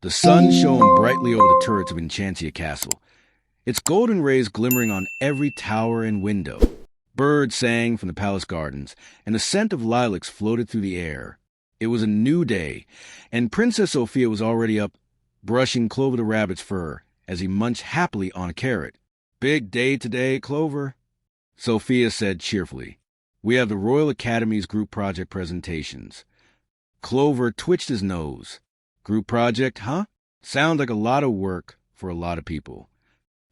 The sun shone brightly over the turrets of Enchancia Castle, its golden rays glimmering on every tower and window. Birds sang from the palace gardens, and the scent of lilacs floated through the air. It was a new day, and Princess Sofia was already up, brushing Clover the rabbit's fur as he munched happily on a carrot. "Big day today, Clover," Sofia said cheerfully. "We have the Royal Academy's group project presentations." Clover twitched his nose. "Group project, huh? Sounds like a lot of work for a lot of people."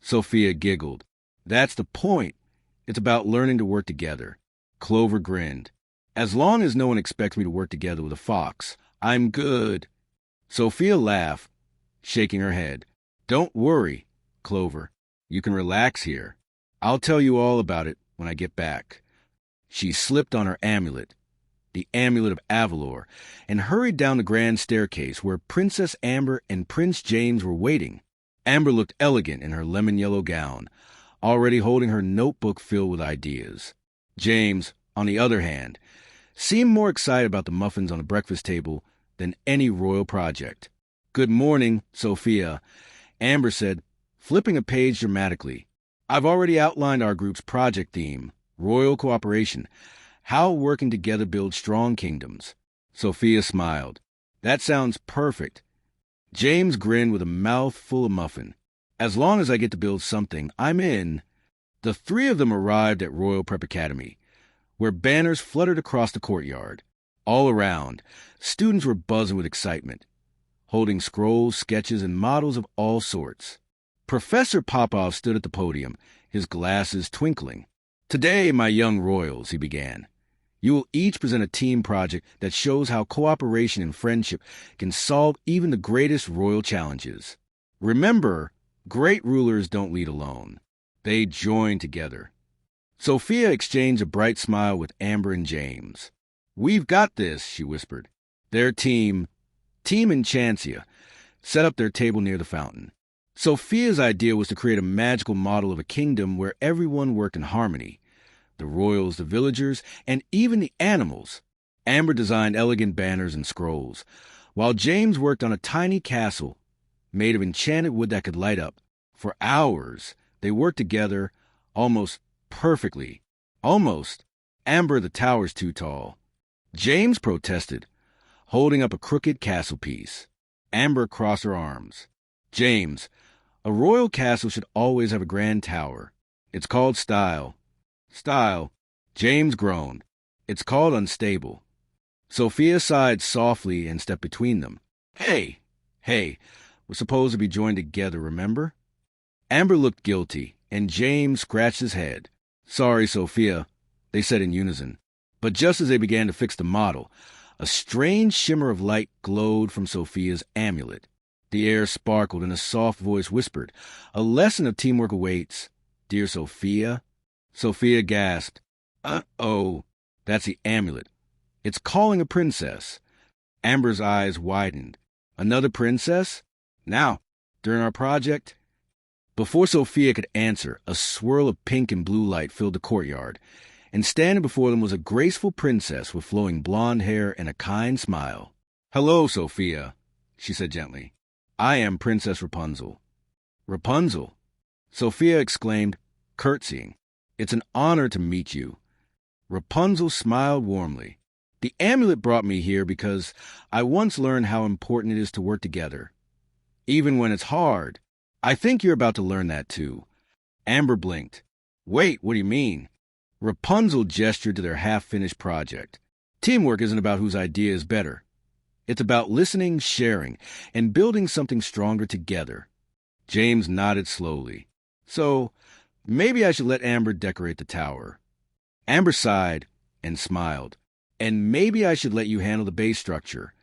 Sofia giggled. "That's the point. It's about learning to work together." Clover grinned. "As long as no one expects me to work together with a fox, I'm good." Sofia laughed, shaking her head. "Don't worry, Clover. You can relax here. I'll tell you all about it when I get back." She slipped on her amulet, the amulet of Avalor, and hurried down the grand staircase where Princess Amber and Prince James were waiting. Amber looked elegant in her lemon-yellow gown, already holding her notebook filled with ideas. James, on the other hand, seemed more excited about the muffins on the breakfast table than any royal project. "Good morning, Sofia," Amber said, flipping a page dramatically. "I've already outlined our group's project theme, royal cooperation, how working together builds strong kingdoms." Sofia smiled. "That sounds perfect." James grinned with a mouth full of muffin. "As long as I get to build something, I'm in." The three of them arrived at Royal Prep Academy, where banners fluttered across the courtyard. All around, students were buzzing with excitement, holding scrolls, sketches, and models of all sorts. Professor Popov stood at the podium, his glasses twinkling. "Today, my young royals," he began, "you will each present a team project that shows how cooperation and friendship can solve even the greatest royal challenges. Remember, great rulers don't lead alone. They join together." Sofia exchanged a bright smile with Amber and James. "We've got this," she whispered. Their Team Enchancia, set up their table near the fountain. Sofia's idea was to create a magical model of a kingdom where everyone worked in harmony. The royals, the villagers, and even the animals. Amber designed elegant banners and scrolls, while James worked on a tiny castle made of enchanted wood that could light up. For hours, they worked together, almost perfectly. Almost. "Amber, the tower's too tall." James protested, holding up a crooked castle piece. Amber crossed her arms. "James, a royal castle should always have a grand tower. It's called style." "Style," James groaned. "It's called unstable." Sofia sighed softly and stepped between them. Hey, we're supposed to be joined together, remember?" Amber looked guilty, and James scratched his head. "Sorry, Sofia," they said in unison. But just as they began to fix the model, a strange shimmer of light glowed from Sofia's amulet. The air sparkled, and a soft voice whispered, "A lesson of teamwork awaits, dear Sofia." Sofia gasped. "Uh-oh, that's the amulet. It's calling a princess." Amber's eyes widened. "Another princess? Now, during our project?" Before Sofia could answer, a swirl of pink and blue light filled the courtyard, and standing before them was a graceful princess with flowing blonde hair and a kind smile. "Hello, Sofia," she said gently. "I am Princess Rapunzel." "Rapunzel?" Sofia exclaimed, curtsying. "It's an honor to meet you." Rapunzel smiled warmly. "The amulet brought me here because I once learned how important it is to work together, even when it's hard. I think you're about to learn that too." Amber blinked. "Wait, what do you mean?" Rapunzel gestured to their half-finished project. "Teamwork isn't about whose idea is better. It's about listening, sharing, and building something stronger together." James nodded slowly. "So, maybe I should let Amber decorate the tower." Amber sighed and smiled. "And maybe I should let you handle the base structure."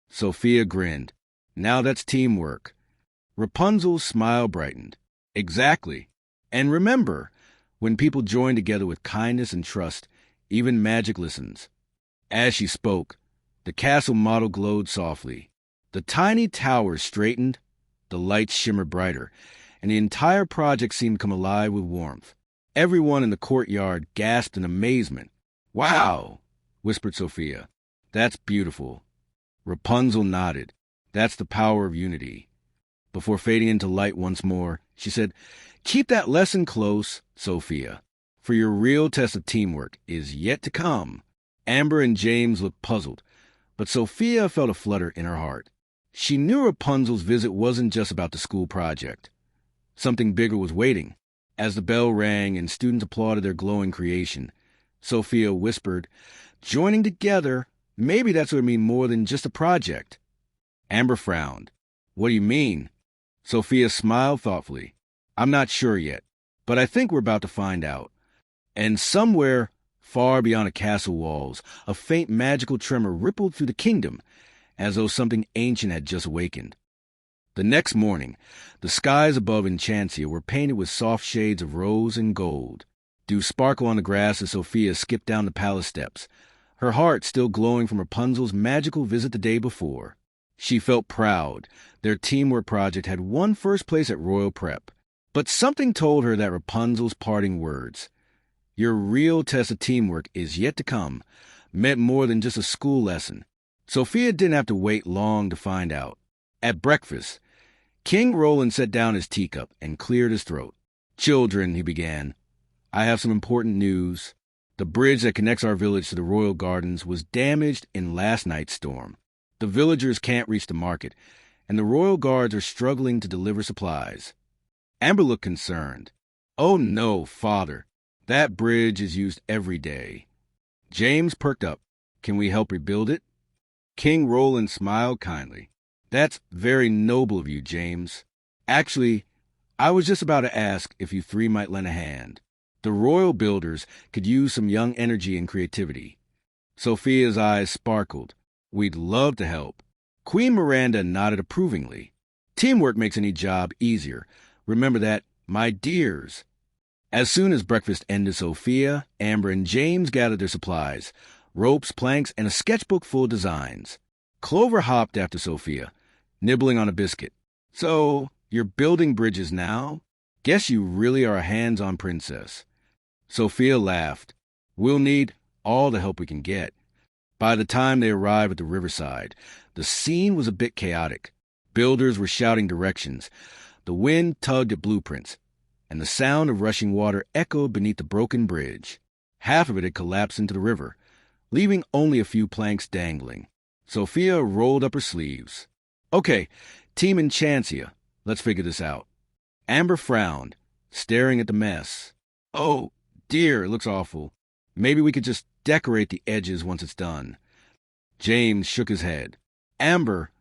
Sofia grinned. "Now that's teamwork." Rapunzel's smile brightened. "Exactly. And remember, when people join together with kindness and trust, even magic listens." As she spoke, the castle model glowed softly. The tiny tower straightened, the lights shimmered brighter, and the entire project seemed to come alive with warmth. Everyone in the courtyard gasped in amazement. "Wow!" whispered Sofia. "That's beautiful." Rapunzel nodded. That's the power of unity. Before fading into light once more, she said, "Keep that lesson close, Sophia, for your real test of teamwork is yet to come." Amber and James looked puzzled, but Sophia felt a flutter in her heart. She knew Rapunzel's visit wasn't just about the school project. Something bigger was waiting. As the bell rang and students applauded their glowing creation, Sophia whispered, "Joining together, maybe that's what it means more than just a project." Amber frowned. "What do you mean?" Sophia smiled thoughtfully. "I'm not sure yet, but I think we're about to find out." And somewhere, far beyond the castle walls, a faint magical tremor rippled through the kingdom, as though something ancient had just awakened. The next morning, the skies above Enchancia were painted with soft shades of rose and gold. Dew sparkled on the grass as Sophia skipped down the palace steps, her heart still glowing from Rapunzel's magical visit the day before. She felt proud. Their teamwork project had won first place at Royal Prep. But something told her that Rapunzel's parting words, "Your real test of teamwork is yet to come," meant more than just a school lesson. Sophia didn't have to wait long to find out. At breakfast, King Roland set down his teacup and cleared his throat. "Children," he began, "I have some important news. The bridge that connects our village to the royal gardens was damaged in last night's storm. The villagers can't reach the market, and the royal guards are struggling to deliver supplies." Amber looked concerned. "Oh no, Father. That bridge is used every day." James perked up. "Can we help rebuild it?" King Roland smiled kindly. "That's very noble of you, James. Actually, I was just about to ask if you three might lend a hand. The royal builders could use some young energy and creativity." Sophia's eyes sparkled. "We'd love to help." Queen Miranda nodded approvingly. "Teamwork makes any job easier. Remember that, my dears." As soon as breakfast ended, Sophia, Amber, and James gathered their supplies, ropes, planks, and a sketchbook full of designs. Clover hopped after Sophia, nibbling on a biscuit. "So, you're building bridges now? Guess you really are a hands-on princess." Sophia laughed. "We'll need all the help we can get." By the time they arrived at the riverside, the scene was a bit chaotic. Builders were shouting directions. The wind tugged at blueprints, and the sound of rushing water echoed beneath the broken bridge. Half of it had collapsed into the river, leaving only a few planks dangling. Sophia rolled up her sleeves. "Okay, Team Enchancia, let's figure this out." Amber frowned, staring at the mess. "Oh, dear, it looks awful. Maybe we could just decorate the edges once it's done." James shook his head. "Amber,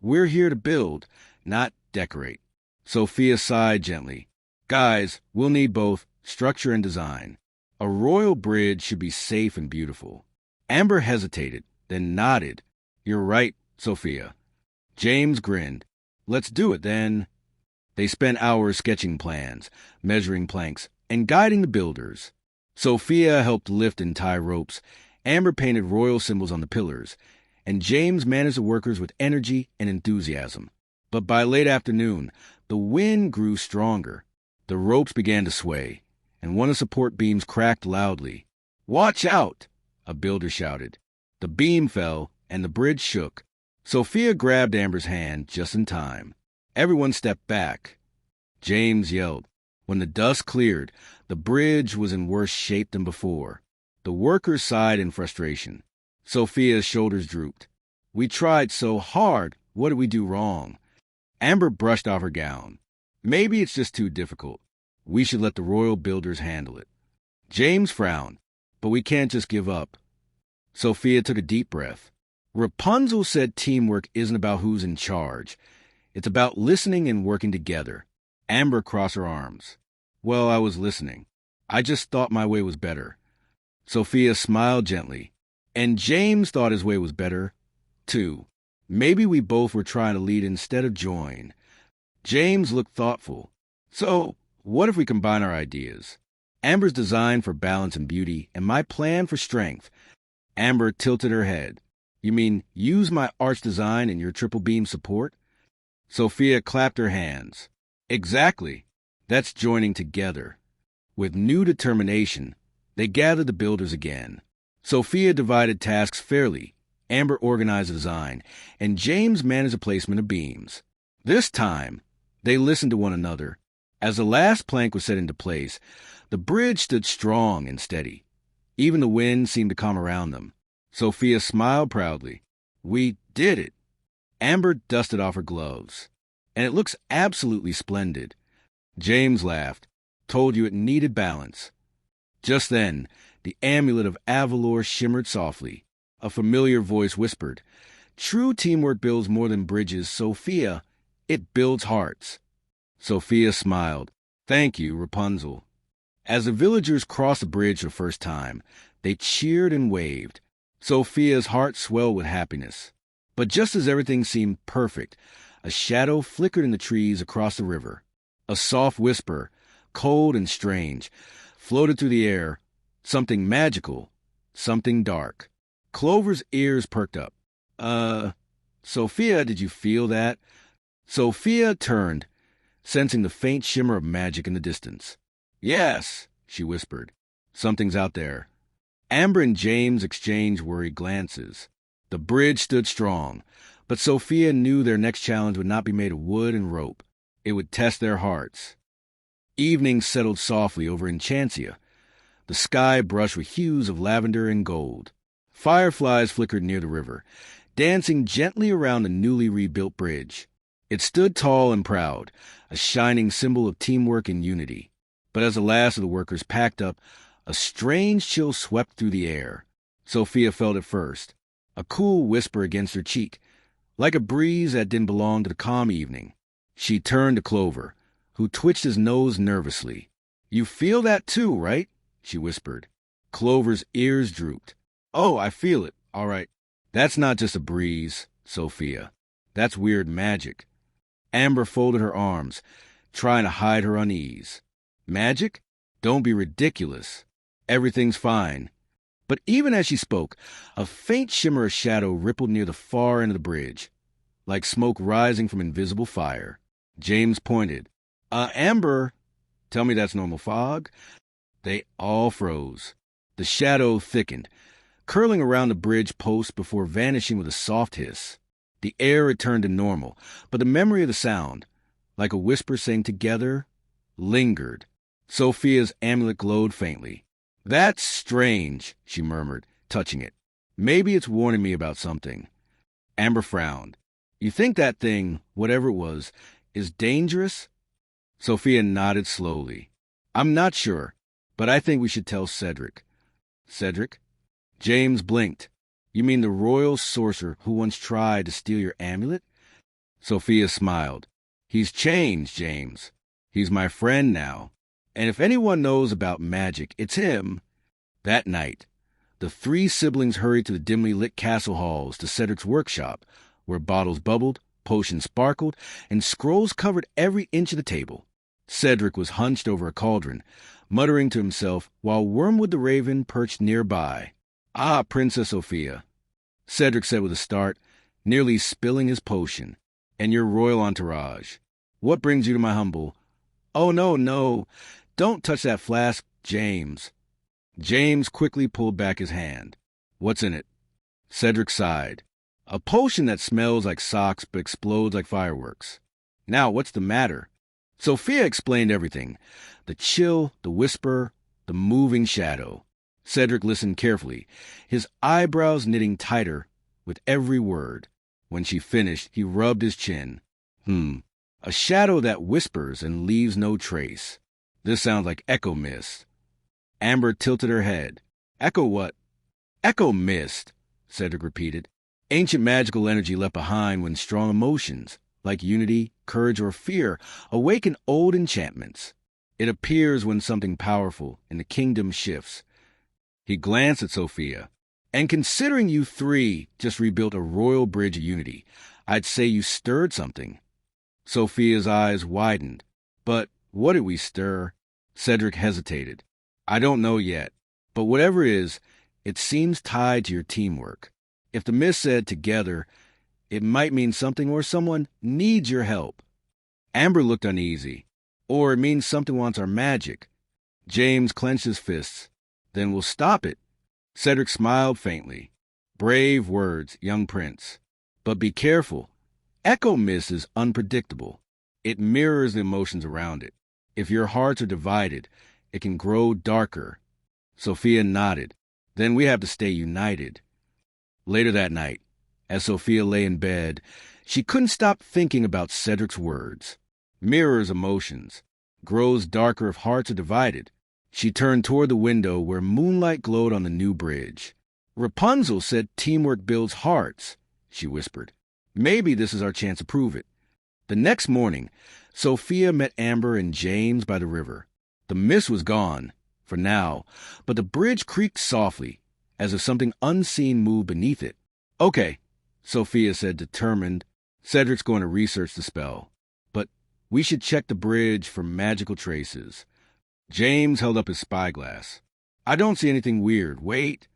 we're here to build, not decorate." Sophia sighed gently. "Guys, we'll need both structure and design. A royal bridge should be safe and beautiful." Amber hesitated, then nodded. "You're right, Sophia." James grinned. "Let's do it, then." They spent hours sketching plans, measuring planks, and guiding the builders. Sophia helped lift and tie ropes, Amber painted royal symbols on the pillars, and James managed the workers with energy and enthusiasm. But by late afternoon, the wind grew stronger. The ropes began to sway, and one of the support beams cracked loudly. "Watch out!" a builder shouted. The beam fell, and the bridge shook. Sophia grabbed Amber's hand just in time. Everyone stepped back. James yelled. When the dust cleared, the bridge was in worse shape than before. The workers sighed in frustration. Sophia's shoulders drooped. "We tried so hard. What did we do wrong?" Amber brushed off her gown. "Maybe it's just too difficult. We should let the royal builders handle it." James frowned. "But we can't just give up." Sophia took a deep breath. "Rapunzel said teamwork isn't about who's in charge. It's about listening and working together." Amber crossed her arms. "Well, I was listening. I just thought my way was better." Sophia smiled gently. "And James thought his way was better, too. Maybe we both were trying to lead instead of join." James looked thoughtful. "So, what if we combine our ideas? Amber's design for balance and beauty, and my plan for strength." Amber tilted her head. "You mean use my arch design and your triple beam support?" Sophia clapped her hands. "Exactly. That's joining together." With new determination, they gathered the builders again. Sophia divided tasks fairly, Amber organized the design, and James managed the placement of beams. This time, they listened to one another. As the last plank was set into place, the bridge stood strong and steady. Even the wind seemed to calm around them. Sophia smiled proudly. "We did it." Amber dusted off her gloves. "And it looks absolutely splendid." James laughed. "Told you it needed balance." Just then, the amulet of Avalor shimmered softly. A familiar voice whispered, "True teamwork builds more than bridges, Sophia. It builds hearts." Sophia smiled. "Thank you, Rapunzel." As the villagers crossed the bridge for the first time, they cheered and waved. Sophia's heart swelled with happiness. But just as everything seemed perfect, a shadow flickered in the trees across the river. A soft whisper, cold and strange, floated through the air. Something magical, something dark. Clover's ears perked up. Sophia, did you feel that?" Sophia turned, sensing the faint shimmer of magic in the distance. "Yes," she whispered. "Something's out there." Amber and James exchanged worried glances. The bridge stood strong, but Sophia knew their next challenge would not be made of wood and rope. It would test their hearts. Evening settled softly over Enchancia. The sky brushed with hues of lavender and gold. Fireflies flickered near the river, dancing gently around the newly rebuilt bridge. It stood tall and proud, a shining symbol of teamwork and unity. But as the last of the workers packed up, a strange chill swept through the air. Sophia felt it first, a cool whisper against her cheek, like a breeze that didn't belong to the calm evening. She turned to Clover, who twitched his nose nervously. "You feel that too, right?" she whispered. Clover's ears drooped. "Oh, I feel it, all right." "That's not just a breeze, Sophia. That's weird magic." Amber folded her arms, trying to hide her unease. "Magic? Don't be ridiculous. Everything's fine." But even as she spoke, a faint shimmer of shadow rippled near the far end of the bridge, like smoke rising from invisible fire. James pointed. Amber, tell me that's normal fog." They all froze. The shadow thickened, curling around the bridge post before vanishing with a soft hiss. The air returned to normal, but the memory of the sound, like a whisper saying together, lingered. Sophia's amulet glowed faintly. "That's strange," she murmured, touching it. "Maybe it's warning me about something." Amber frowned. "You think that thing, whatever it was, is dangerous?" Sophia nodded slowly. "I'm not sure, but I think we should tell Cedric." "Cedric?" James blinked. "You mean the royal sorcerer who once tried to steal your amulet?" Sophia smiled. "He's changed, James. He's my friend now. And if anyone knows about magic, it's him." That night, the three siblings hurried to the dimly lit castle halls to Cedric's workshop, where bottles bubbled, potions sparkled, and scrolls covered every inch of the table. Cedric was hunched over a cauldron, muttering to himself, while Wormwood the Raven perched nearby. "Ah, Princess Sophia," Cedric said with a start, nearly spilling his potion, "and your royal entourage. What brings you to my humble—" "Oh, no, don't touch that flask, James." James quickly pulled back his hand. "What's in it?" Cedric sighed. "A potion that smells like socks but explodes like fireworks." "Now, what's the matter?" Sophia explained everything. The chill, the whisper, the moving shadow. Cedric listened carefully, his eyebrows knitting tighter with every word. When she finished, he rubbed his chin. A shadow that whispers and leaves no trace. This sounds like echo mist." Amber tilted her head. "Echo what?" "Echo mist," Cedric repeated. "Ancient magical energy left behind when strong emotions, like unity, courage, or fear, awaken old enchantments. It appears when something powerful in the kingdom shifts." He glanced at Sophia. "And considering you three just rebuilt a royal bridge of unity, I'd say you stirred something." Sophia's eyes widened. "But what did we stir?" Cedric hesitated. "I don't know yet, but whatever it is, it seems tied to your teamwork. If the mist said together, it might mean something or someone needs your help." Amber looked uneasy. "Or it means something wants our magic." James clenched his fists. "Then we'll stop it." Cedric smiled faintly. Brave words, young prince. But be careful. Echo mist is unpredictable. It mirrors the emotions around it. If your hearts are divided, it can grow darker. Sophia nodded. Then we have to stay united. Later that night, as Sophia lay in bed, she couldn't stop thinking about Cedric's words. Mirrors emotions. Grows darker if hearts are divided. She turned toward the window where moonlight glowed on the new bridge. Rapunzel said teamwork builds hearts, she whispered. Maybe this is our chance to prove it. The next morning, Sophia met Amber and James by the river. The mist was gone, for now, but the bridge creaked softly, as if something unseen moved beneath it. Okay, Sophia said, determined. Cedric's going to research the spell. But we should check the bridge for magical traces. James held up his spyglass. I don't see anything weird. Wait.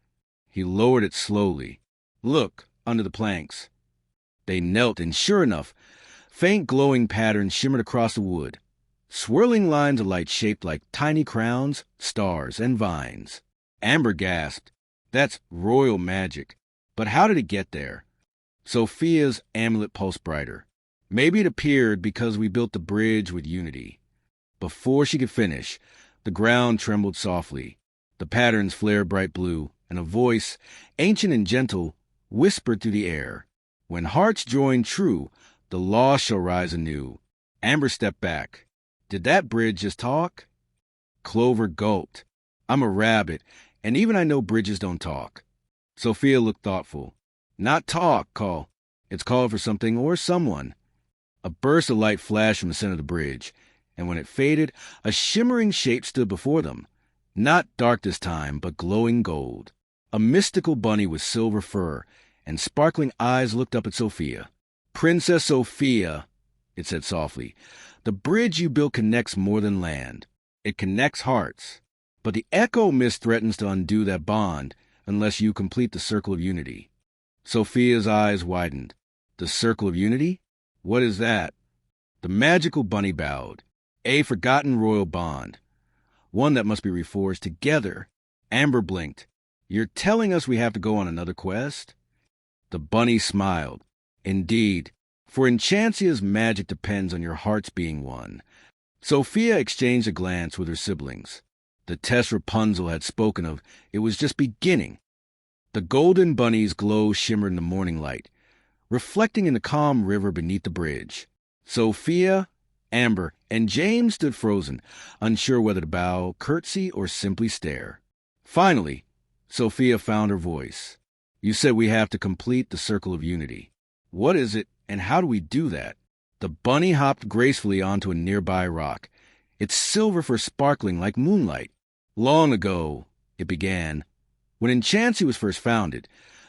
He lowered it slowly. Look, under the planks. They knelt, and sure enough, faint glowing patterns shimmered across the wood. Swirling lines of light shaped like tiny crowns, stars, and vines. Amber gasped. That's royal magic. But how did it get there? Sophia's amulet pulsed brighter. Maybe it appeared because we built the bridge with unity. Before she could finish, the ground trembled softly. The patterns flared bright blue, and a voice, ancient and gentle, whispered through the air. When hearts join true, the lost shall rise anew. Amber stepped back. Did that bridge just talk? Clover gulped. I'm a rabbit, and even I know bridges don't talk. Sophia looked thoughtful. Not talk, call. It's called for something or someone. A burst of light flashed from the center of the bridge, and when it faded, a shimmering shape stood before them. Not dark this time, but glowing gold. A mystical bunny with silver fur, and sparkling eyes looked up at Sophia. Princess Sophia, it said softly, the bridge you built connects more than land. It connects hearts. But the echo mist threatens to undo that bond unless you complete the circle of unity. Sophia's eyes widened. The circle of unity? What is that? The magical bunny bowed. A forgotten royal bond. One that must be reforged together. Amber blinked. You're telling us we have to go on another quest? The bunny smiled. Indeed, for Enchancia's magic depends on your hearts being one. Sophia exchanged a glance with her siblings. The test Rapunzel had spoken of, it was just beginning. The golden bunny's glow shimmered in the morning light, reflecting in the calm river beneath the bridge. Sophia, Amber, and James stood frozen, unsure whether to bow, curtsy, or simply stare. Finally, Sophia found her voice. You said we have to complete the circle of unity. What is it, and how do we do that? The bunny hopped gracefully onto a nearby rock, its silver fur sparkling like moonlight. Long ago, it began. When Enchancia was first founded,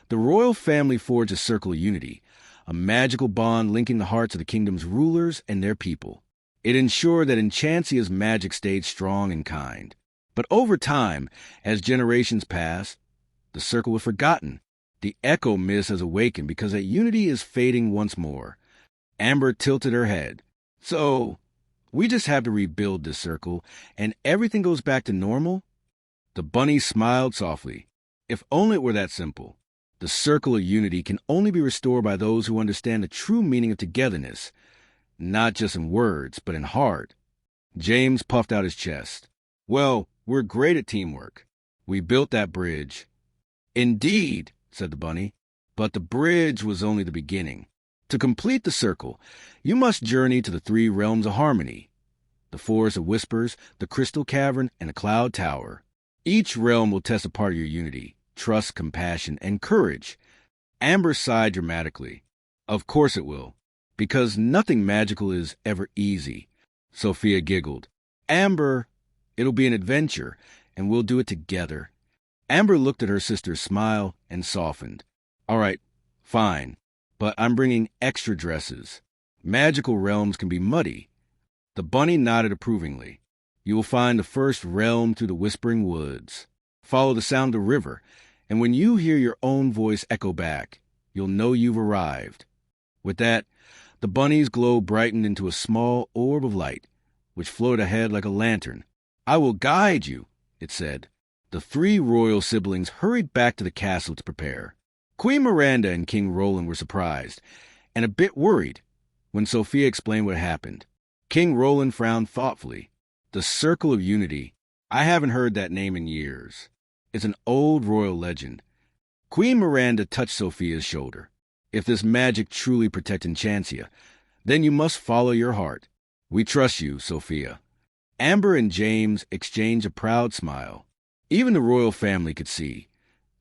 the royal family forged a circle of unity, a magical bond linking the hearts of the kingdom's rulers and their people. It ensured that Enchancia's magic stayed strong and kind. But over time, as generations passed, the circle was forgotten. The echo mist has awakened because that unity is fading once more. Amber tilted her head. So, we just have to rebuild this circle, and everything goes back to normal? The bunny smiled softly. If only it were that simple. The circle of unity can only be restored by those who understand the true meaning of togetherness, not just in words, but in heart. James puffed out his chest. Well, we're great at teamwork. We built that bridge. Indeed, said the bunny, but the bridge was only the beginning. To complete the circle, you must journey to the 3 realms of harmony, the Forest of Whispers, the Crystal Cavern, and the Cloud Tower. Each realm will test a part of your unity, trust, compassion, and courage. Amber sighed dramatically. Of course it will, because nothing magical is ever easy. Sophia giggled. Amber, it'll be an adventure, and we'll do it together. Amber looked at her sister's smile and softened. All right, fine, but I'm bringing extra dresses. Magical realms can be muddy. The bunny nodded approvingly. You will find the first realm through the whispering woods. Follow the sound of the river, and when you hear your own voice echo back, you'll know you've arrived. With that, the bunny's glow brightened into a small orb of light, which floated ahead like a lantern. I will guide you, it said. The 3 royal siblings hurried back to the castle to prepare. Queen Miranda and King Roland were surprised, and a bit worried, when Sofia explained what happened. King Roland frowned thoughtfully. The Circle of Unity. I haven't heard that name in years. It's an old royal legend. Queen Miranda touched Sofia's shoulder. If this magic truly protects Enchancia, then you must follow your heart. We trust you, Sofia. Amber and James exchanged a proud smile. Even the royal family could see.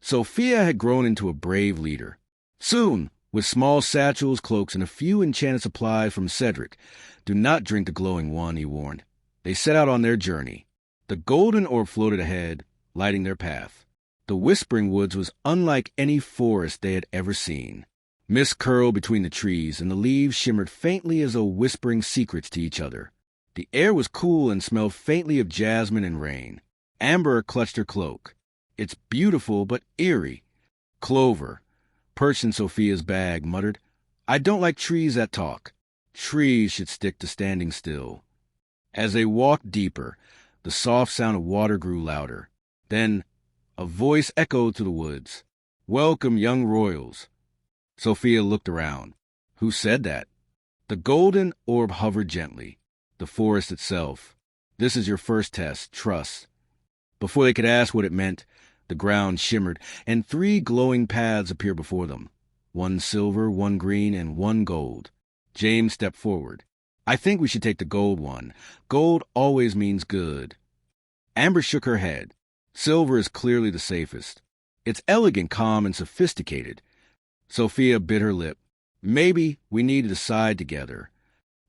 Sofia had grown into a brave leader. Soon, with small satchels, cloaks, and a few enchanted supplies from Cedric, do not drink the glowing one, he warned. They set out on their journey. The golden orb floated ahead, lighting their path. The Whispering Woods was unlike any forest they had ever seen. Mist curled between the trees, and the leaves shimmered faintly as though whispering secrets to each other. The air was cool and smelled faintly of jasmine and rain. Amber clutched her cloak. It's beautiful but eerie. Clover, perched in Sofia's bag, muttered, I don't like trees that talk. Trees should stick to standing still. As they walked deeper, the soft sound of water grew louder. Then a voice echoed through the woods. Welcome, young royals. Sofia looked around. Who said that? The golden orb hovered gently. The forest itself. This is your first test, trust. Before they could ask what it meant, the ground shimmered, and 3 glowing paths appeared before them. 1 silver, 1 green, and 1 gold. James stepped forward. I think we should take the gold one. Gold always means good. Amber shook her head. Silver is clearly the safest. It's elegant, calm, and sophisticated. Sofia bit her lip. Maybe we need to decide together.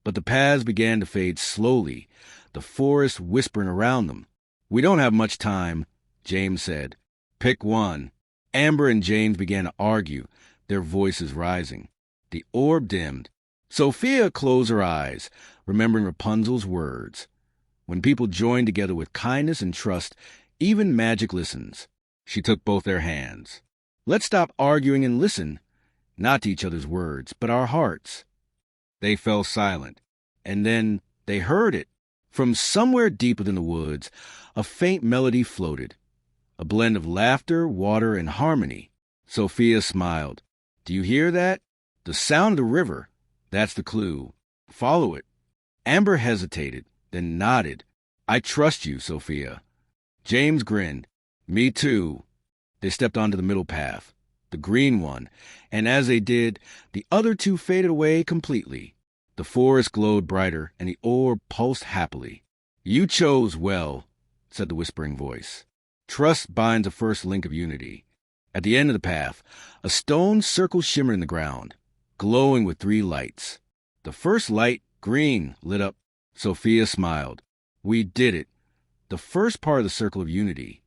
But the paths began to fade slowly, the forest whispering around them. We don't have much time, James said. Pick one. Amber and James began to argue, their voices rising. The orb dimmed. Sofia closed her eyes, remembering Rapunzel's words. When people join together with kindness and trust, even magic listens. She took both their hands. Let's stop arguing and listen, not to each other's words, but our hearts. They fell silent, and then they heard it. From somewhere deep within the woods, a faint melody floated, a blend of laughter, water, and harmony. Sofia smiled. Do you hear that? The sound of the river. That's the clue. Follow it. Amber hesitated, then nodded. I trust you, Sofia. James grinned. Me too. They stepped onto the middle path, the green one, and as they did, the other 2 faded away completely. The forest glowed brighter, and the orb pulsed happily. You chose well, said the whispering voice. Trust binds the first link of unity. At the end of the path, a stone circle shimmered in the ground, glowing with 3 lights. The first light, green, lit up. Sofia smiled. We did it. The first part of the circle of unity.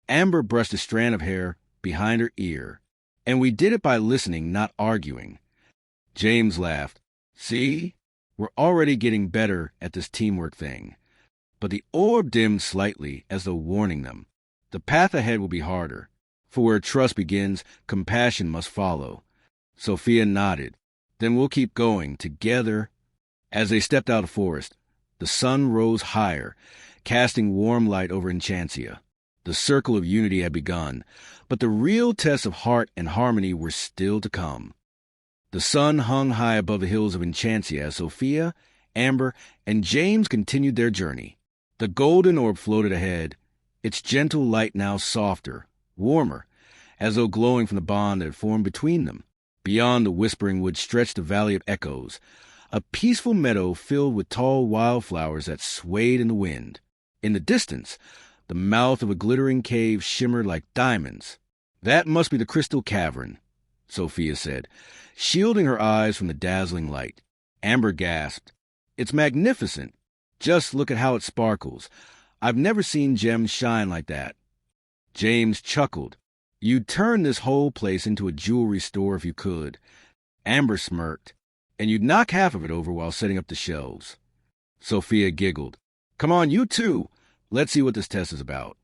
Amber brushed a strand of hair behind her ear. And we did it by listening, not arguing. James laughed. See? We're already getting better at this teamwork thing. But the orb dimmed slightly, as though warning them. The path ahead will be harder. For where trust begins, compassion must follow. Sofia nodded. Then we'll keep going, together. As they stepped out of the forest, the sun rose higher, casting warm light over Enchancia. The circle of unity had begun, but the real tests of heart and harmony were still to come. The sun hung high above the hills of Enchancia as Sofia, Amber, and James continued their journey. The golden orb floated ahead, its gentle light now softer, warmer, as though glowing from the bond that had formed between them. Beyond the Whispering Wood stretched the Valley of Echoes, a peaceful meadow filled with tall wildflowers that swayed in the wind. In the distance, the mouth of a glittering cave shimmered like diamonds. That must be the crystal cavern, Sofia said, shielding her eyes from the dazzling light. Amber gasped. It's magnificent. Just look at how it sparkles. I've never seen gems shine like that. James chuckled. You'd turn this whole place into a jewelry store if you could. Amber smirked. And you'd knock half of it over while setting up the shelves. Sofia giggled. Come on, you too. Let's see what this test is about.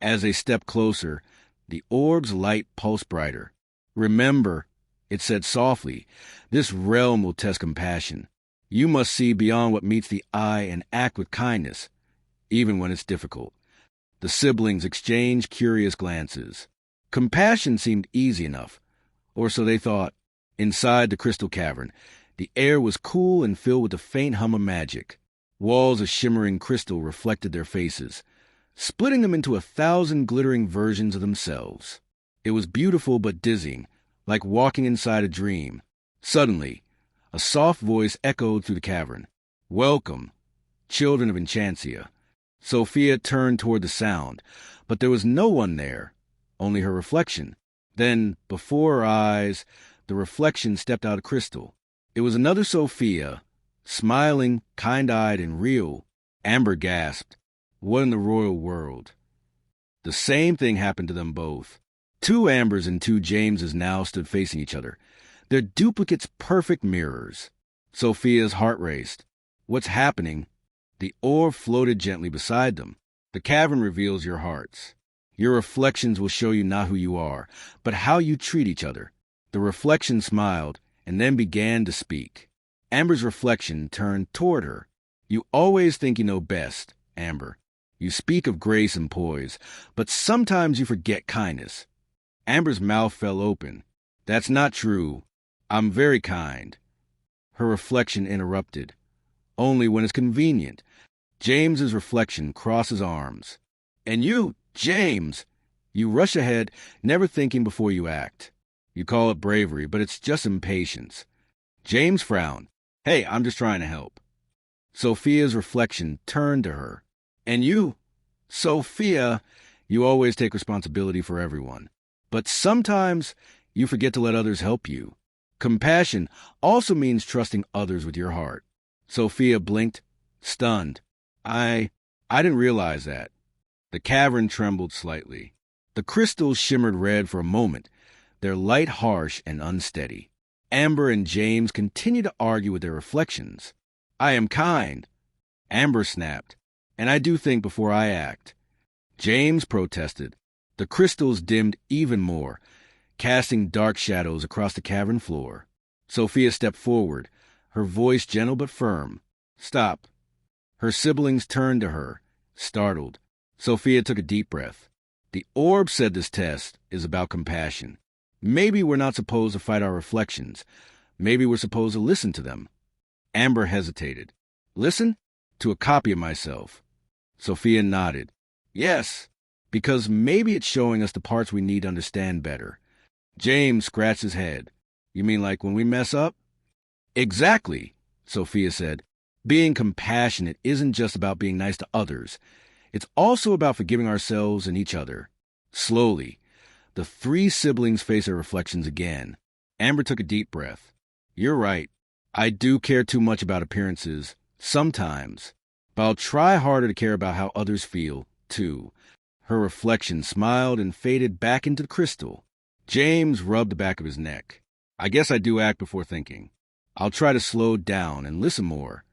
As they stepped closer, the orb's light pulsed brighter. Remember, it said softly, this realm will test compassion. You must see beyond what meets the eye and act with kindness, even when it's difficult. The siblings exchanged curious glances. Compassion seemed easy enough. Or so they thought. Inside the crystal cavern, the air was cool and filled with a faint hum of magic. Walls of shimmering crystal reflected their faces, splitting them into 1,000 glittering versions of themselves. It was beautiful but dizzying, like walking inside a dream. Suddenly, a soft voice echoed through the cavern. "Welcome, children of Enchancia." Sofia turned toward the sound, but there was no one there, only her reflection. Then, before her eyes, the reflection stepped out of crystal. It was another Sofia, smiling, kind-eyed, and real. Amber gasped. What in the royal world? The same thing happened to them both. 2 Ambers and 2 Jameses now stood facing each other, their duplicates perfect mirrors. Sofia's heart raced. What's happening? The orb floated gently beside them. The cavern reveals your hearts. Your reflections will show you not who you are, but how you treat each other. The reflection smiled and then began to speak. Amber's reflection turned toward her. You always think you know best, Amber. You speak of grace and poise, but sometimes you forget kindness. Amber's mouth fell open. That's not true. I'm very kind. Her reflection interrupted. Only when it's convenient. James's reflection crosses arms. And you, James! You rush ahead, never thinking before you act. You call it bravery, but it's just impatience. James frowned. Hey, I'm just trying to help. Sofia's reflection turned to her. And you, Sofia, you always take responsibility for everyone. But sometimes you forget to let others help you. Compassion also means trusting others with your heart. Sofia blinked, stunned. I didn't realize that. The cavern trembled slightly. The crystals shimmered red for a moment, their light harsh and unsteady. Amber and James continued to argue with their reflections. I am kind. Amber snapped. And I do think before I act. James protested. The crystals dimmed even more, casting dark shadows across the cavern floor. Sofia stepped forward, her voice gentle but firm. Stop. Her siblings turned to her, startled. Sofia took a deep breath. The orb said this test is about compassion. Maybe we're not supposed to fight our reflections. Maybe we're supposed to listen to them. Amber hesitated. Listen? To a copy of myself. Sofia nodded. Yes, because maybe it's showing us the parts we need to understand better. James scratched his head. You mean like when we mess up? Exactly, Sofia said. Being compassionate isn't just about being nice to others. It's also about forgiving ourselves and each other. Slowly, the 3 siblings faced their reflections again. Amber took a deep breath. You're right. I do care too much about appearances, sometimes. But I'll try harder to care about how others feel, too. Her reflection smiled and faded back into the crystal. James rubbed the back of his neck. I guess I do act before thinking. I'll try to slow down and listen more.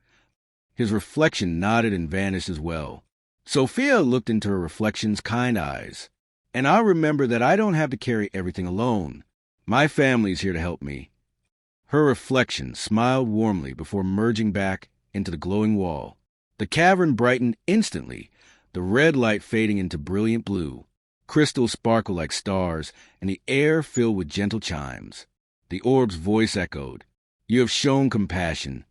His reflection nodded and vanished as well. Sofia looked into her reflection's kind eyes. And I'll remember that I don't have to carry everything alone. My family's here to help me. Her reflection smiled warmly before merging back into the glowing wall. The cavern brightened instantly, the red light fading into brilliant blue. Crystals sparkled like stars, and the air filled with gentle chimes. The orb's voice echoed. You have shown compassion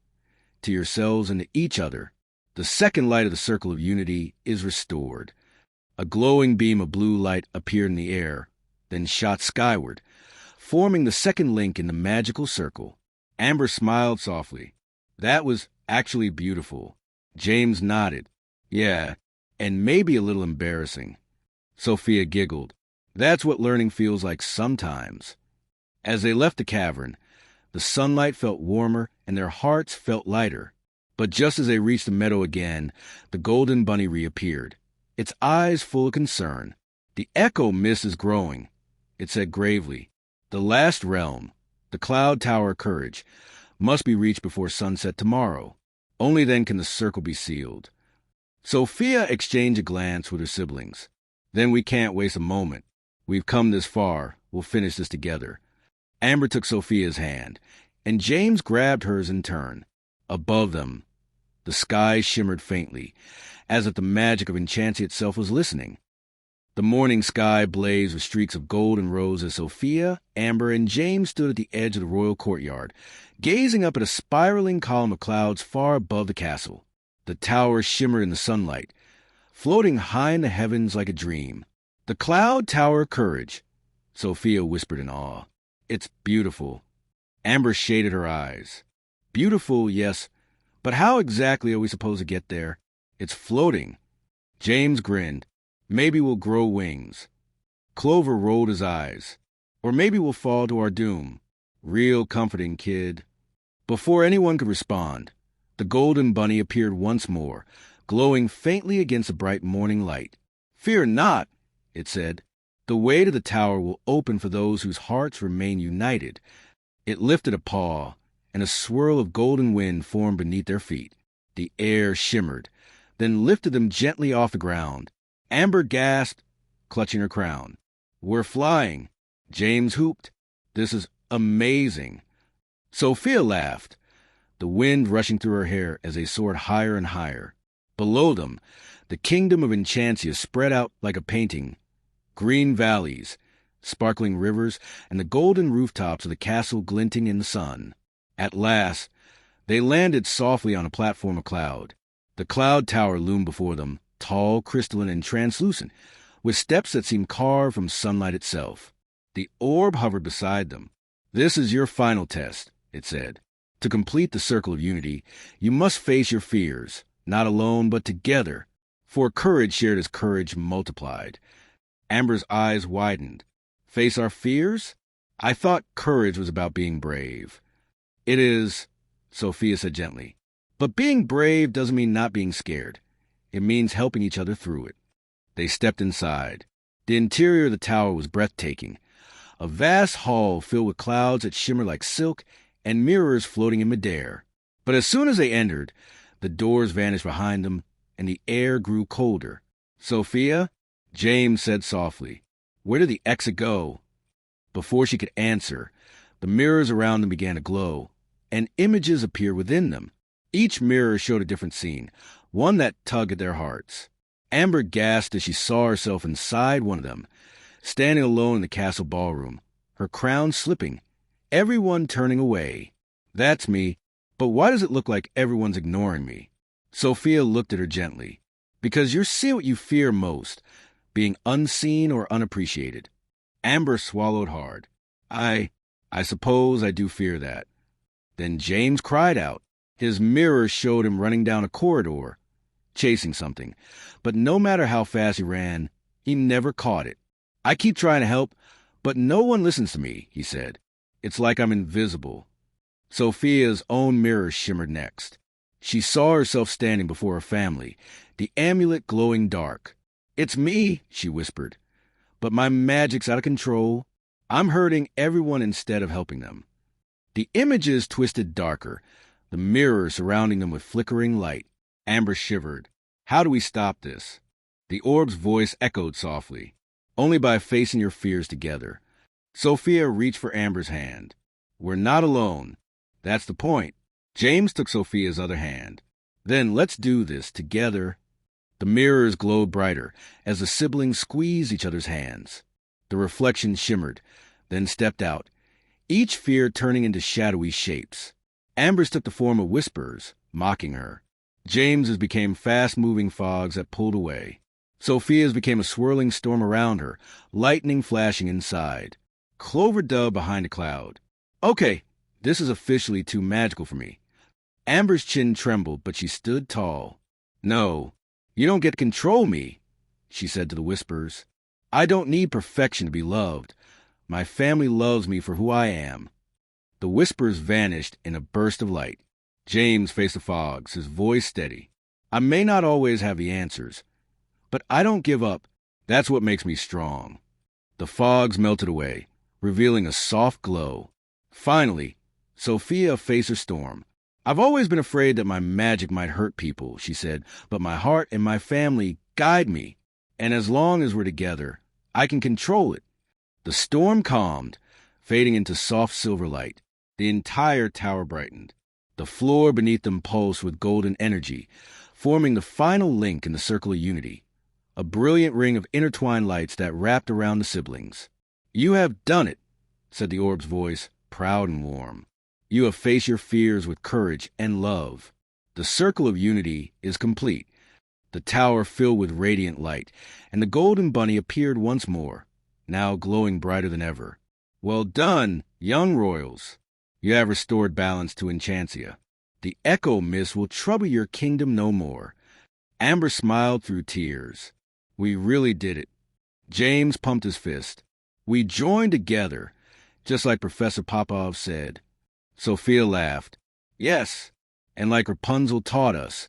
to yourselves and to each other. The second light of the circle of unity is restored. A glowing beam of blue light appeared in the air, then shot skyward, forming the second link in the magical circle. Amber smiled softly. That was actually beautiful. James nodded. Yeah, and maybe a little embarrassing. Sofia giggled. That's what learning feels like sometimes. As they left the cavern, the sunlight felt warmer and their hearts felt lighter. But just as they reached the meadow again, the golden bunny reappeared, its eyes full of concern. The echo mist is growing, it said gravely. The last realm, the cloud tower courage, must be reached before sunset tomorrow. Only then can the circle be sealed. Sofia exchanged a glance with her siblings. Then we can't waste a moment. We've come this far. We'll finish this together. Amber took Sofia's hand, and James grabbed hers in turn. Above them, the sky shimmered faintly, as if the magic of Enchancia itself was listening. The morning sky blazed with streaks of gold and rose as Sophia, Amber, and James stood at the edge of the royal courtyard, gazing up at a spiraling column of clouds far above the castle. The tower shimmered in the sunlight, floating high in the heavens like a dream. "The Cloud Tower of Courage," Sophia whispered in awe. "It's beautiful." Amber shaded her eyes. "Beautiful, yes, but how exactly are we supposed to get there? It's floating." James grinned. "Maybe we'll grow wings." Clover rolled his eyes. "Or maybe we'll fall to our doom." "Real comforting, kid." Before anyone could respond, the golden bunny appeared once more, glowing faintly against the bright morning light. "Fear not," it said. "The way to the tower will open for those whose hearts remain united." It lifted a paw, and a swirl of golden wind formed beneath their feet. The air shimmered, then lifted them gently off the ground. Amber gasped, clutching her crown. "We're flying," James whooped. "This is amazing." Sophia laughed, the wind rushing through her hair as they soared higher and higher. Below them, the kingdom of Enchancia spread out like a painting. Green valleys, sparkling rivers, and the golden rooftops of the castle glinting in the sun. At last, they landed softly on a platform of cloud. The cloud tower loomed before them, tall, crystalline, and translucent, with steps that seemed carved from sunlight itself. The orb hovered beside them. "This is your final test," it said. "To complete the circle of unity, you must face your fears, not alone, but together, for courage shared is courage multiplied." Amber's eyes widened. "Face our fears? I thought courage was about being brave." "It is," Sophia said gently. "But being brave doesn't mean not being scared. It means helping each other through it." They stepped inside. The interior of the tower was breathtaking. A vast hall filled with clouds that shimmered like silk and mirrors floating in midair. But as soon as they entered, the doors vanished behind them, and the air grew colder. "Sophia," James said softly, "where did the exit go?" Before she could answer, the mirrors around them began to glow, and images appeared within them. Each mirror showed a different scene, one that tugged at their hearts. Amber gasped as she saw herself inside one of them, standing alone in the castle ballroom, her crown slipping, everyone turning away. "That's me, but why does it look like everyone's ignoring me?" Sophia looked at her gently. "Because you're seeing what you fear most, being unseen or unappreciated." Amber swallowed hard. I suppose I do fear that." Then James cried out. His mirror showed him running down a corridor, chasing something. But no matter how fast he ran, he never caught it. "I keep trying to help, but no one listens to me," he said. "It's like I'm invisible." Sophia's own mirror shimmered next. She saw herself standing before her family, the amulet glowing dark. "It's me," she whispered. "But my magic's out of control. I'm hurting everyone instead of helping them." The images twisted darker, the mirror surrounding them with flickering light. Amber shivered. "How do we stop this?" The orb's voice echoed softly. "Only by facing your fears together." Sophia reached for Amber's hand. "We're not alone. That's the point." James took Sophia's other hand. "Then let's do this together." The mirrors glowed brighter as the siblings squeezed each other's hands. The reflection shimmered, then stepped out, each fear turning into shadowy shapes. Amber's took the form of whispers, mocking her. James's became fast-moving fogs that pulled away. Sophia's became a swirling storm around her, lightning flashing inside. Clover dubbed behind a cloud. "Okay, this is officially too magical for me." Amber's chin trembled, but she stood tall. "No, you don't get to control me," she said to the whispers. "I don't need perfection to be loved. My family loves me for who I am." The whispers vanished in a burst of light. James faced the fogs, his voice steady. "I may not always have the answers, but I don't give up. That's what makes me strong." The fogs melted away, revealing a soft glow. Finally, Sophia faced her storm. "I've always been afraid that my magic might hurt people," she said, "but my heart and my family guide me, and as long as we're together, I can control it." The storm calmed, fading into soft silver light. The entire tower brightened. The floor beneath them pulsed with golden energy, forming the final link in the circle of unity. a brilliant ring of intertwined lights that wrapped around the siblings. "You have done it," said the orb's voice, proud and warm. "You have faced your fears with courage and love. The circle of unity is complete." The tower filled with radiant light, and the golden bunny appeared once more, now glowing brighter than ever. "Well done, young royals. You have restored balance to Enchancia. The echo mist will trouble your kingdom no more." Amber smiled through tears. "We really did it." James pumped his fist. "We joined together, just like Professor Popov said." Sophia laughed. "Yes, and like Rapunzel taught us,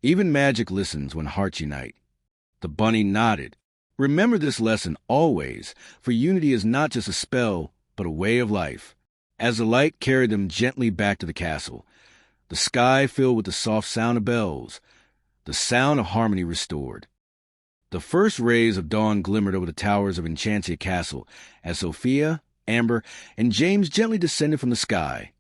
even magic listens when hearts unite." The bunny nodded. "Remember this lesson always, for unity is not just a spell, but a way of life." As the light carried them gently back to the castle, the sky filled with the soft sound of bells, the sound of harmony restored. The first rays of dawn glimmered over the towers of Enchancia Castle as Sophia, Amber, and James gently descended from the sky,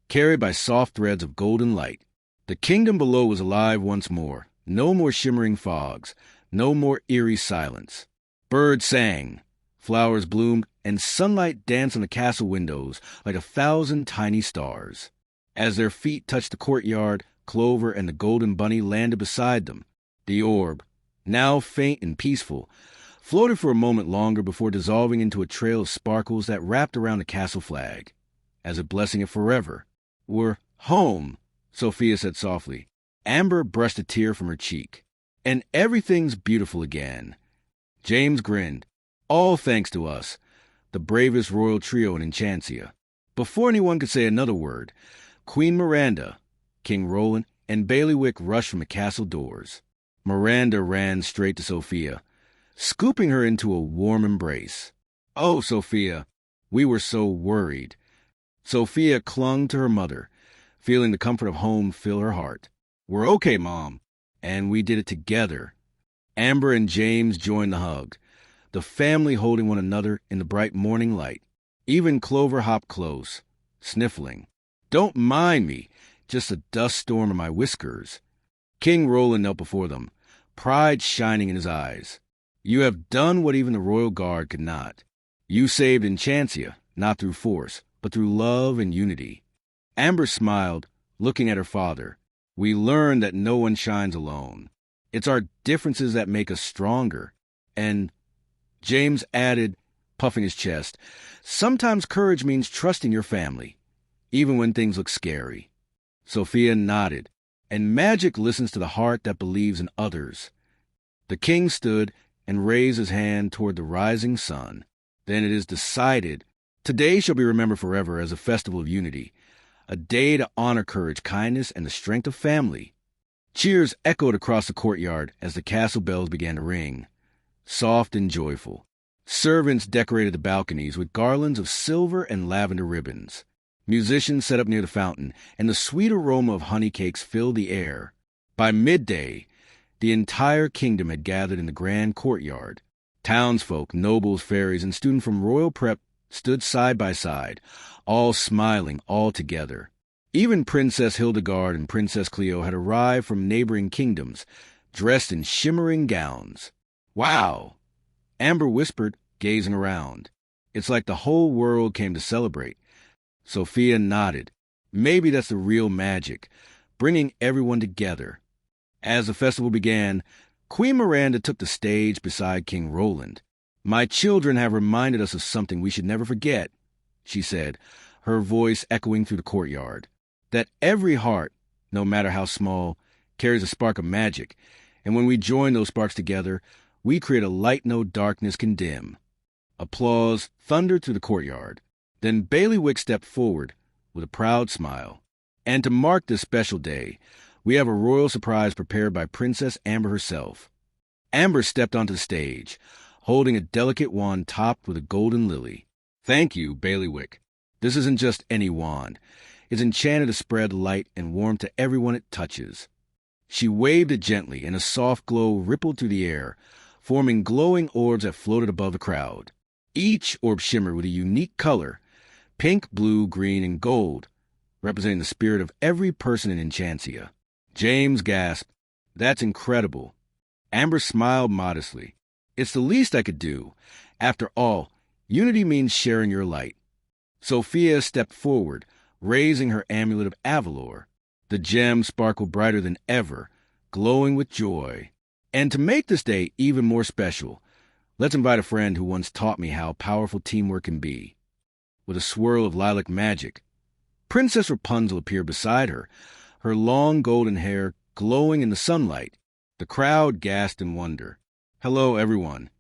carried by soft threads of golden light. The kingdom below was alive once more. No more shimmering fogs, no more eerie silence. Birds sang, flowers bloomed, and sunlight danced on the castle windows like 1,000 tiny stars. As their feet touched the courtyard, Clover and the golden bunny landed beside them. The orb, now faint and peaceful, floated for a moment longer before dissolving into a trail of sparkles that wrapped around the castle flag, as if blessing it forever. "We're home," Sophia said softly. Amber brushed a tear from her cheek. "And everything's beautiful again." James grinned. "All thanks to us, the bravest royal trio in Enchancia." Before anyone could say another word, Queen Miranda, King Roland, and Bailiwick rushed from the castle doors. Miranda ran straight to Sophia, scooping her into a warm embrace. "Oh, Sophia, we were so worried." Sophia clung to her mother, feeling the comfort of home fill her heart. "We're okay, Mom, and we did it together." Amber and James joined the hug, the family holding one another in the bright morning light. Even Clover hopped close, sniffling. "Don't mind me, just a dust storm in my whiskers." King Roland knelt before them, pride shining in his eyes. "You have done what even the royal guard could not. You saved Enchancia, not through force, but through love and unity." Amber smiled, looking at her father. "We learned that no one shines alone. It's our differences that make us stronger." And James added, puffing his chest, "Sometimes courage means trusting your family, even when things look scary." Sophia nodded. "And magic listens to the heart that believes in others." The king stood and raised his hand toward the rising sun. "Then it is decided. Today shall be remembered forever as a festival of unity, a day to honor courage, kindness, and the strength of family." Cheers echoed across the courtyard as the castle bells began to ring, soft and joyful. Servants decorated the balconies with garlands of silver and lavender ribbons. Musicians set up near the fountain, and the sweet aroma of honey cakes filled the air. By midday, the entire kingdom had gathered in the grand courtyard. Townsfolk, nobles, fairies, and students from royal prep stood side by side, all smiling, all together. Even Princess Hildegard and Princess Cleo had arrived from neighboring kingdoms, dressed in shimmering gowns. "Wow!" Amber whispered, gazing around. "It's like the whole world came to celebrate." Sophia nodded. "Maybe that's the real magic, bringing everyone together." As the festival began, Queen Miranda took the stage beside King Roland. "My children have reminded us of something we should never forget," she said, her voice echoing through the courtyard. "That every heart, no matter how small, carries a spark of magic, and when we join those sparks together, we create a light no darkness can dim." Applause thundered through the courtyard. Then Bailiwick stepped forward with a proud smile. "And to mark this special day, we have a royal surprise prepared by Princess Amber herself." Amber stepped onto the stage, holding a delicate wand topped with a golden lily. "Thank you, Bailiwick. This isn't just any wand. It's enchanted to spread light and warmth to everyone it touches." She waved it gently, and a soft glow rippled through the air, forming glowing orbs that floated above the crowd. Each orb shimmered with a unique color, pink, blue, green, and gold, representing the spirit of every person in Enchancia. James gasped, "That's incredible." Amber smiled modestly. It's the least I could do. After all, unity means sharing your light. Sophia stepped forward, raising her amulet of Avalor. The gem sparkled brighter than ever, glowing with joy. And to make this day even more special, let's invite a friend who once taught me how powerful teamwork can be. With a swirl of lilac magic, Princess Rapunzel appeared beside her, her long golden hair glowing in the sunlight. The crowd gasped in wonder. "Hello, everyone,"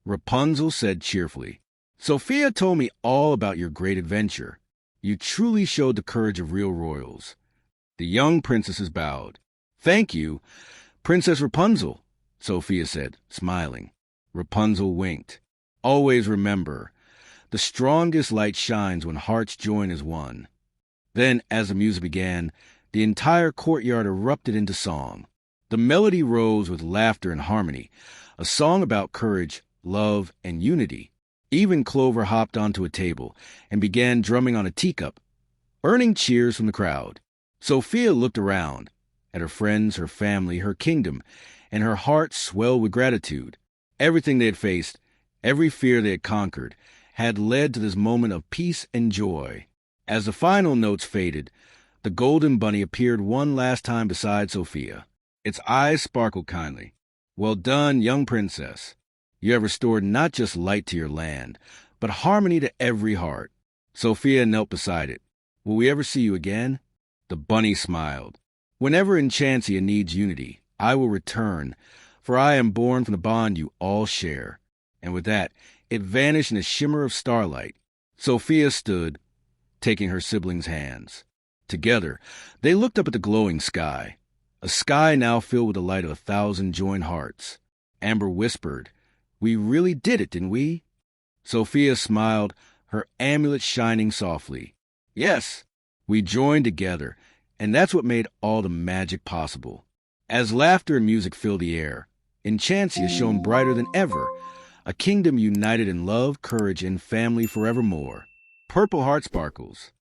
Rapunzel said cheerfully. "Sophia told me all about your great adventure. You truly showed the courage of real royals." The young princesses bowed. "Thank you, Princess Rapunzel," Sophia said, smiling. Rapunzel winked. "Always remember, the strongest light shines when hearts join as one." Then, as the music began, the entire courtyard erupted into song. The melody rose with laughter and harmony, a song about courage, love, and unity. Even Clover hopped onto a table and began drumming on a teacup, earning cheers from the crowd. Sophia looked around at her friends, her family, her kingdom, and her heart swelled with gratitude. Everything they had faced, every fear they had conquered, had led to this moment of peace and joy. As the final notes faded, the golden bunny appeared one last time beside Sophia. Its eyes sparkled kindly. "Well done, young princess. You have restored not just light to your land, but harmony to every heart." Sophia knelt beside it. "Will we ever see you again?" The bunny smiled. "Whenever Enchancia needs unity, I will return, for I am born from the bond you all share." And with that, it vanished in a shimmer of starlight. Sophia stood, taking her siblings' hands. Together, they looked up at the glowing sky, a sky now filled with the light of 1,000 joined hearts. Amber whispered, "We really did it, didn't we?" Sophia smiled, her amulet shining softly. "Yes, we joined together, and that's what made all the magic possible." As laughter and music filled the air, Enchancia shone brighter than ever, a kingdom united in love, courage, and family forevermore. Purple heart sparkles.